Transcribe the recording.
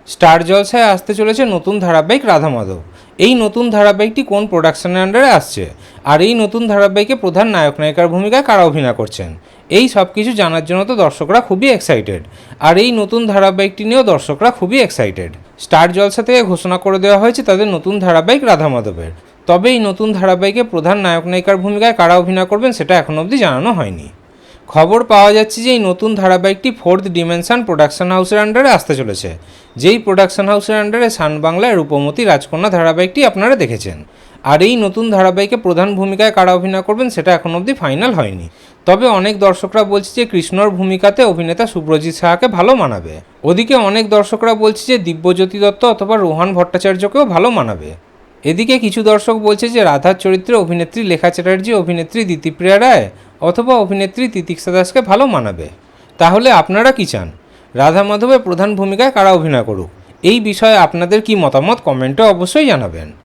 Star জলসায় আসতে চলেছে নতুন ধারাবাহিক রাধা মাধব। এই নতুন ধারাবাহিকটি কোন প্রোডাকশনের আন্ডারে আসছে, আর এই নতুন ধারাবাহিকে প্রধান নায়ক নায়িকার ভূমিকায় কারা অভিনয় করছেন, এই সব কিছু জানার জন্য তো দর্শকরা খুবই এক্সাইটেড। আর এই নতুন ধারাবাহিকটি নিয়েও দর্শকরা খুবই এক্সাইটেড। স্টার জলসা থেকে ঘোষণা করে দেওয়া হয়েছে তাদের নতুন ধারাবাহিক রাধা মাধবের। তবে এই নতুন ধারাবাহিকে প্রধান নায়ক নায়িকার ভূমিকায় কারা অভিনয় করবেন সেটা এখনও অবধি জানানো হয়নি। খবর পাওয়া যাচ্ছে যে এই নতুন ধারাবাহিকটি ফোর্থ ডিমেনশন প্রোডাকশন হাউসের আন্ডারে আসতে চলেছে, যেই প্রোডাকশন হাউসের আন্ডারে সান বাংলায় রূপমতী রাজকন্যা ধারাবাহিকটি আপনারা দেখেছেন। আর এই নতুন ধারাবাহিকে প্রধান ভূমিকায় কারা অভিনয় করবেন সেটা এখন অবধি ফাইনাল হয়নি। তবে অনেক দর্শকরা বলছে যে কৃষ্ণর ভূমিকাতে অভিনেতা সুব্রজিৎ সাহাকে ভালো মানাবে। ওদিকে অনেক দর্শকরা বলছে যে দিব্যজ্যোতি দত্ত অথবা রোহান ভট্টাচার্যকেও ভালো মানাবে। এদিকে কিছু দর্শক বলছে যে রাধার চরিত্রে অভিনেত্রী লেখা চ্যাটার্জি, অভিনেত্রী দিতিপ্রিয়া রায় অথবা অভিনেত্রী তিতিক্ষা দাসকে ভালো মানাবে। তাহলে আপনারা কি চান, রাধা মাধবের প্রধান ভূমিকায় কারা অভিনয় করুক? এই বিষয়ে আপনাদের কি মতামত কমেন্টে অবশ্যই জানাবেন।